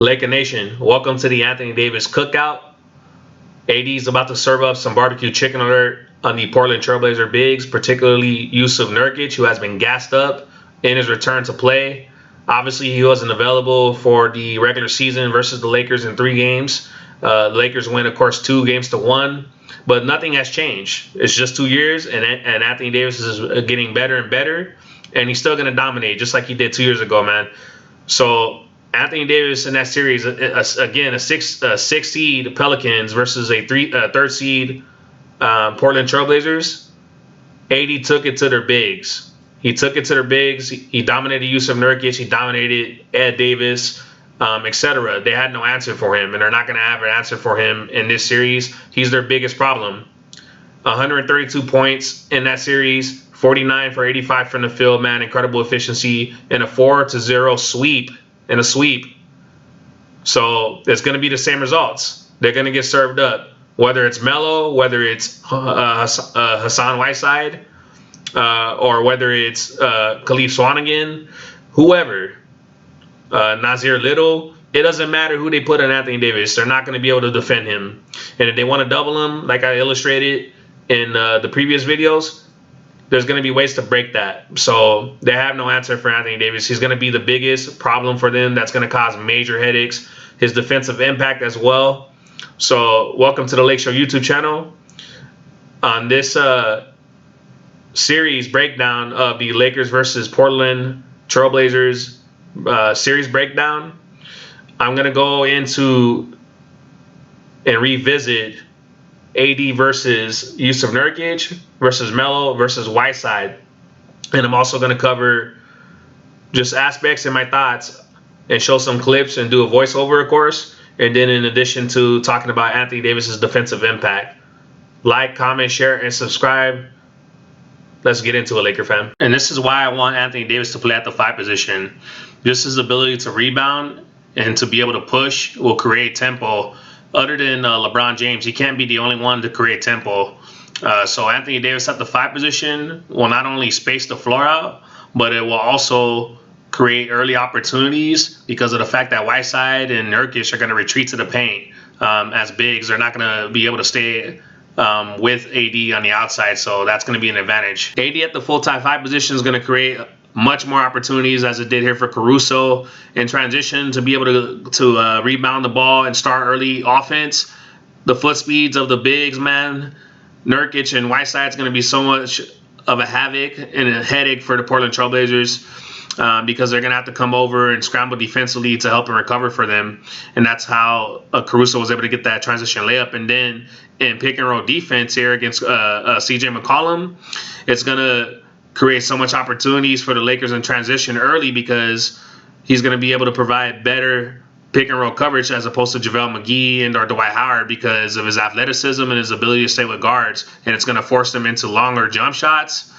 Laker Nation, welcome to the Anthony Davis Cookout. AD is about to serve up some barbecue chicken alert on the Portland Trailblazer bigs, particularly Yusuf Nurkic, who has been gassed up in his return to play. Obviously, he wasn't available for the regular season versus the Lakers in 3 games. The Lakers win, of course, 2-1, but nothing has changed. It's just 2 years, and Anthony Davis is getting better and better, and he's still going to dominate just like he did 2 years ago, man. So Anthony Davis in that series, again, a six seed Pelicans versus a third seed Portland Trailblazers. AD took it to their bigs. He took it to their bigs. He dominated Yusuf Nurkic. He dominated Ed Davis, etc. They had no answer for him, and they're not going to have an answer for him in this series. He's their biggest problem. 132 points in that series, 49 for 85 from the field, man. Incredible efficiency, and a 4-0 sweep. In a sweep. So it's going to be the same results. They're going to get served up. Whether it's Melo, whether it's Hassan Whiteside, or whether it's Khalif Swanigan, whoever, Nazir Little, it doesn't matter who they put on Anthony Davis. They're not going to be able to defend him. And if they want to double him, like I illustrated in the previous videos, there's going to be ways to break that. So they have no answer for Anthony Davis. He's going to be the biggest problem for them. That's going to cause major headaches. His defensive impact as well. So welcome to the Lake Show YouTube channel. On this series breakdown of the Lakers versus Portland Trailblazers series breakdown, I'm going to go into and revisit AD versus Yusuf Nurkic versus Melo versus Whiteside. And I'm also going to cover just aspects and my thoughts and show some clips and do a voiceover, of course. And then in addition to talking about Anthony Davis's defensive impact. Like, comment, share, and subscribe. Let's get into it, Laker fam. And this is why I want Anthony Davis to play at the 5 position. Just his ability to rebound and to be able to push will create tempo. Other than LeBron James, he can't be the only one to create tempo. So Anthony Davis at the 5 position will not only space the floor out, but it will also create early opportunities because of the fact that Whiteside and Nurkic are going to retreat to the paint as bigs. They're not going to be able to stay with AD on the outside, so that's going to be an advantage. AD at the full-time 5 position is going to create much more opportunities as it did here for Caruso in transition to be able to rebound the ball and start early offense. The foot speeds of the bigs, man. Nurkic and Whiteside is going to be so much of a havoc and a headache for the Portland Trailblazers because they're going to have to come over and scramble defensively to help and recover for them. And that's how Caruso was able to get that transition layup. And then in pick and roll defense here against CJ McCollum, it's going to create so much opportunities for the Lakers in transition early because he's going to be able to provide better pick and roll coverage as opposed to JaVale McGee and or Dwight Howard because of his athleticism and his ability to stay with guards. And it's going to force them into longer jump shots.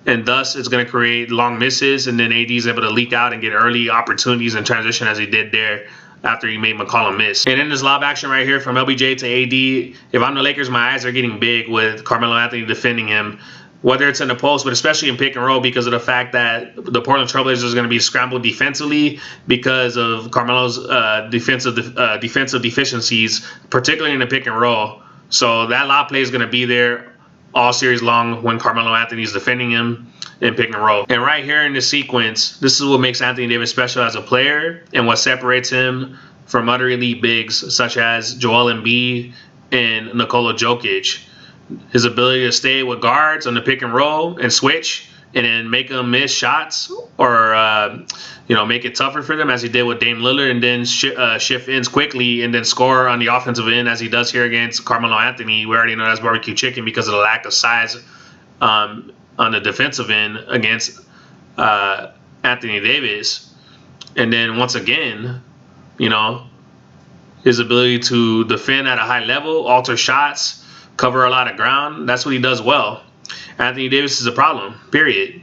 And thus, it's going to create long misses. And then AD is able to leak out and get early opportunities in transition as he did there after he made McCollum miss. And in this lob action right here from LBJ to AD, if I'm the Lakers, my eyes are getting big with Carmelo Anthony defending him. Whether it's in the post, but especially in pick and roll because of the fact that the Portland Trailblazers are going to be scrambled defensively because of Carmelo's defensive deficiencies, particularly in the pick and roll. So that lob play is going to be there all series long when Carmelo Anthony is defending him in pick and roll. And right here in this sequence, this is what makes Anthony Davis special as a player and what separates him from other elite bigs such as Joel Embiid and Nikola Jokic. His ability to stay with guards on the pick and roll and switch and then make them miss shots or, make it tougher for them as he did with Dame Lillard and then shift ends quickly and then score on the offensive end as he does here against Carmelo Anthony. We already know that's barbecue chicken because of the lack of size on the defensive end against Anthony Davis. And then once again, his ability to defend at a high level, alter shots, cover a lot of ground. That's what he does well. Anthony Davis is a problem, period.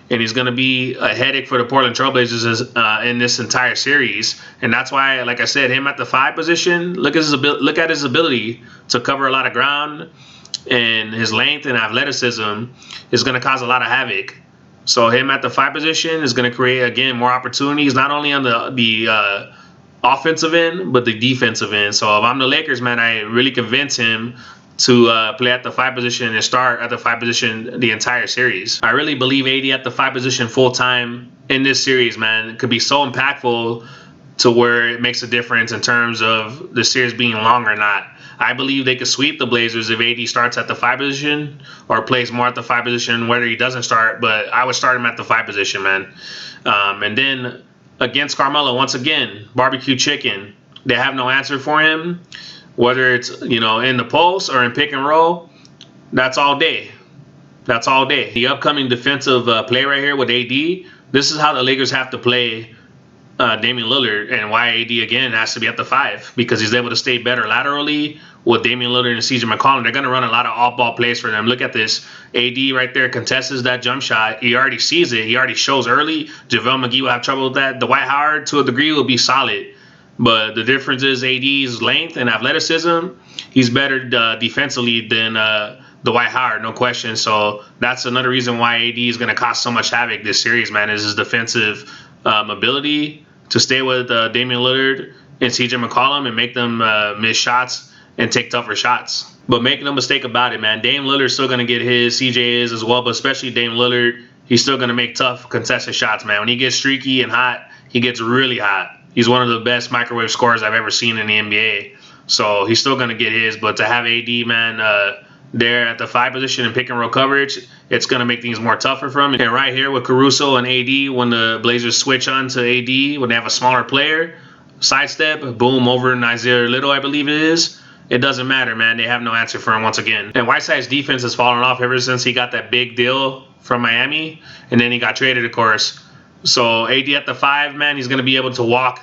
And he's going to be a headache for the Portland Trailblazers in this entire series. And that's why, like I said, him at the 5 position, look at his ability to cover a lot of ground, and his length and athleticism is going to cause a lot of havoc. So him at the 5 position is going to create, again, more opportunities, not only on the offensive end, but the defensive end. So if I'm the Lakers, man, I really convince him to play at the 5 position and start at the 5 position the entire series. I really believe AD at the 5 position full time in this series, man. It could be so impactful to where it makes a difference in terms of the series being long or not. I believe they could sweep the Blazers if AD starts at the 5 position or plays more at the 5 position, whether he doesn't start. But I would start him at the 5 position, man. And then against Carmelo, once again, barbecue chicken. They have no answer for him. Whether it's, you know, in the post or in pick and roll, that's all day. That's all day. The upcoming defensive play right here with AD, this is how the Lakers have to play Damian Lillard, and why AD again has to be at the 5, because he's able to stay better laterally with Damian Lillard and CJ McCollum. They're going to run a lot of off-ball plays for them. Look at this. AD right there contests that jump shot. He already sees it. He already shows early. JaVale McGee will have trouble with that. Dwight Howard, to a degree, will be solid. But the difference is AD's length and athleticism. He's better defensively than Dwight Howard, no question. So that's another reason why AD is going to cause so much havoc this series, man, is his defensive ability to stay with Damian Lillard and CJ McCollum and make them miss shots and take tougher shots. But make no mistake about it, man, Dame Lillard's still going to get his, CJ is as well, but especially Dame Lillard, he's still going to make tough contested shots, man. When he gets streaky and hot, he gets really hot. He's one of the best microwave scorers I've ever seen in the NBA. So he's still going to get his. But to have AD, man, there at the 5 position and pick and roll coverage, it's going to make things more tougher for him. And right here with Caruso and AD, when the Blazers switch on to AD, when they have a smaller player, sidestep, boom, over Nasir Little, I believe it is. It doesn't matter, man. They have no answer for him once again. And Whiteside's defense has fallen off ever since he got that big deal from Miami. And then he got traded, of course. So AD at the 5, man, he's going to be able to walk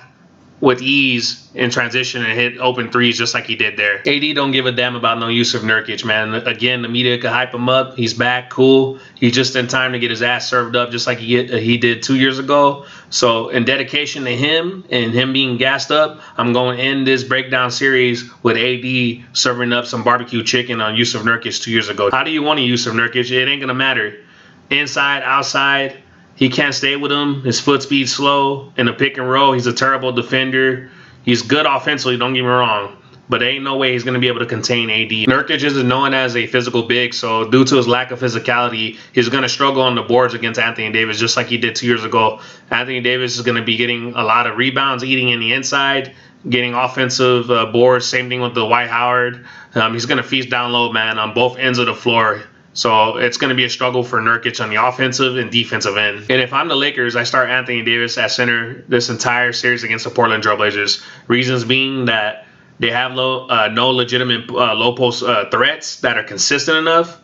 with ease in transition and hit open threes just like he did there. AD don't give a damn about no use of Nurkic, man. Again, the media could hype him up. He's back, cool. He's just in time to get his ass served up just like he did 2 years ago. So in dedication to him and him being gassed up, I'm going to end this breakdown series with AD serving up some barbecue chicken on Yusuf Nurkic 2 years ago. How do you want to Yusuf Nurkic? It ain't going to matter. Inside, outside, he can't stay with him. His foot speed's slow. In the pick and roll, he's a terrible defender. He's good offensively, don't get me wrong. But there ain't no way he's going to be able to contain AD. Nurkic isn't known as a physical big, so due to his lack of physicality, he's going to struggle on the boards against Anthony Davis just like he did 2 years ago. Anthony Davis is going to be getting a lot of rebounds, eating in the inside, getting offensive boards. Same thing with Dwight Howard. He's going to feast down low, man, on both ends of the floor. So it's going to be a struggle for Nurkic on the offensive and defensive end. And if I'm the Lakers, I start Anthony Davis at center this entire series against the Portland Trail Blazers. Reasons being that they have no legitimate low post threats that are consistent enough.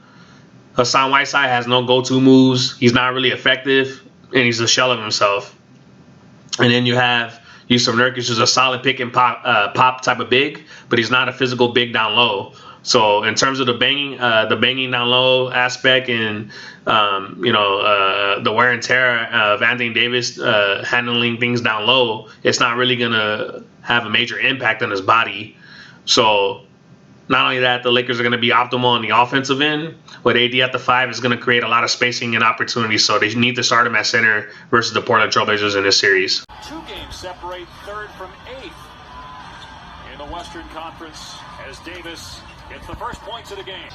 Hassan Whiteside has no go-to moves. He's not really effective, and he's a shell of himself. And then you have Yusuf Nurkic, who's a solid pick and pop type of big, but he's not a physical big down low. So in terms of the banging down low aspect and the wear and tear of Anthony Davis handling things down low, it's not really gonna have a major impact on his body. So not only that, the Lakers are going to be optimal on the offensive end. With AD at the 5 is going to create a lot of spacing and opportunities. So they need to start him at center versus the Portland Trail Blazers in this series. 2 games separate 3rd from 8th in the Western Conference as Davis gets the first points of the game.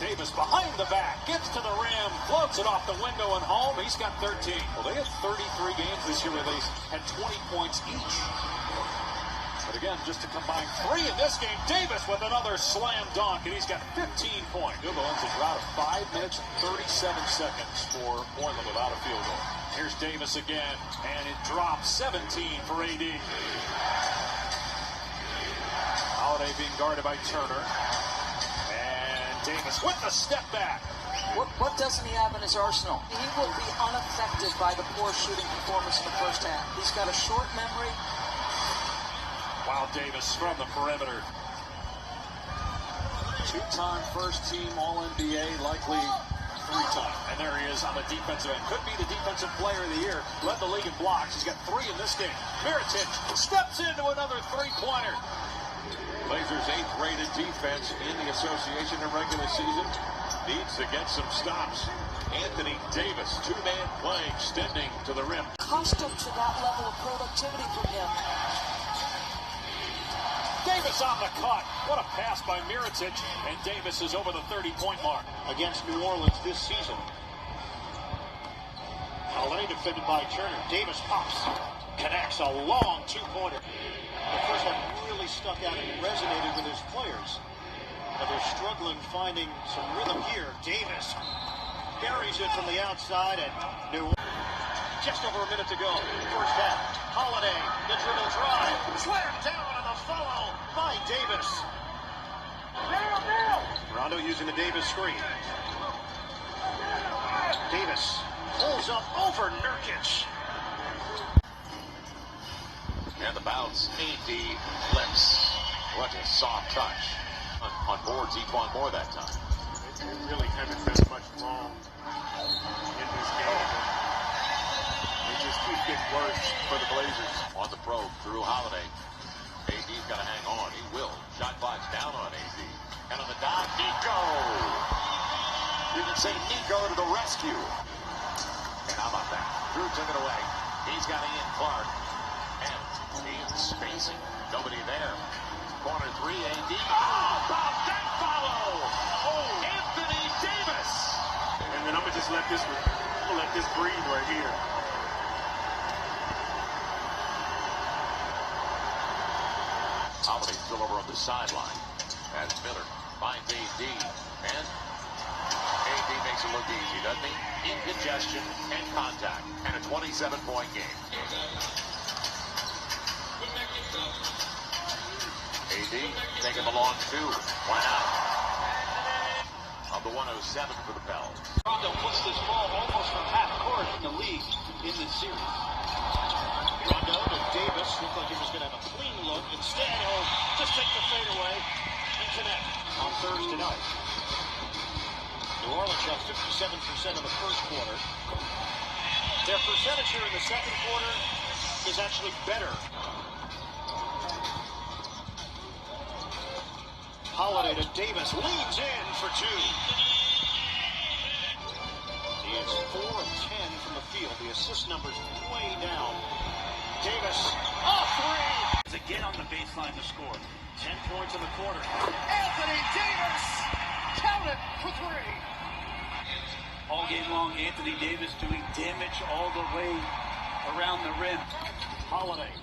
Davis behind the back, gets to the rim, floats it off the window and home. He's got 13. Well, they had 33 games this year where they had 20 points each. But again, just to combine 3 in this game, Davis with another slam dunk, and he's got 15 points. Field goal ends out of 5 minutes and 37 seconds for Portland without a field goal. Here's Davis again, and it drops 17 for AD. Holiday being guarded by Turner. Davis with the step back. What doesn't he have in his arsenal? He will be unaffected by the poor shooting performance in the first half. He's got a short memory. Wow, Davis from the perimeter. 2-time first-team All-NBA, likely 3-time. And there he is on the defensive end. Could be the defensive player of the year. Led the league in blocks. He's got 3 in this game. Nurkic steps into another 3-pointer. Blazers 8th rated defense in the association in regular season. Needs to get some stops. Anthony Davis, two-man play, extending to the rim. Accustomed to that level of productivity from him. Davis on the cut. What a pass by Nurkic, and Davis is over the 30-point mark against New Orleans this season. Holiday defended by Turner. Davis pops. Connects a long two-pointer. The first one really stuck out and resonated with his players. And they're struggling finding some rhythm here. Davis buries it from the outside, and New Orleans. Just over a minute to go. First half. Holiday, the dribble drive. Slammed down on the follow by Davis. Rondo using the Davis screen. Davis pulls up over Nurkic. And the bounce. AD flips. What a soft touch. On boards, each one more that time. It really hasn't been much wrong in this game. It just keeps getting worse for the Blazers. On the probe through Holiday. AD's got to hang on. He will. Shot clock's down on AD. And on the dive, Nico! You can say Nico to the rescue. And how about that? Drew took it away. He's got Ian Clark. And he's spacing. Nobody there. Corner three, AD. Oh, about that follow! Oh, Anthony Davis! And then I'm going to just let this breathe right here. Holiday still over on the sideline. As Miller finds AD. And AD makes it look easy, doesn't he? In congestion and contact. And a 27-point game. AD taking the long two. Why not? Of the 107 for the Pels. Rondo puts this ball almost from half court in the league in this series. Rondo to Davis. Looked like he was going to have a clean look. Instead, he'll just take the fadeaway and connect on Thursday night. New Orleans shot 57% in the first quarter. Their percentage here in the second quarter is actually better. Holiday to Davis, leads in for two. He is 4 of 10 from the field. The assist number's way down. Davis, three! Again on the baseline to score. 10 points in the quarter. Anthony Davis! Count it for three! All game long, Anthony Davis doing damage all the way around the rim. Holiday,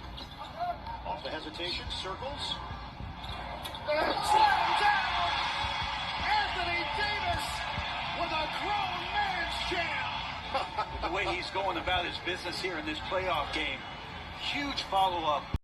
off the hesitation, circles. Slam down! Anthony Davis with a grown man's jam! The way he's going about his business here in this playoff game. Huge follow-up.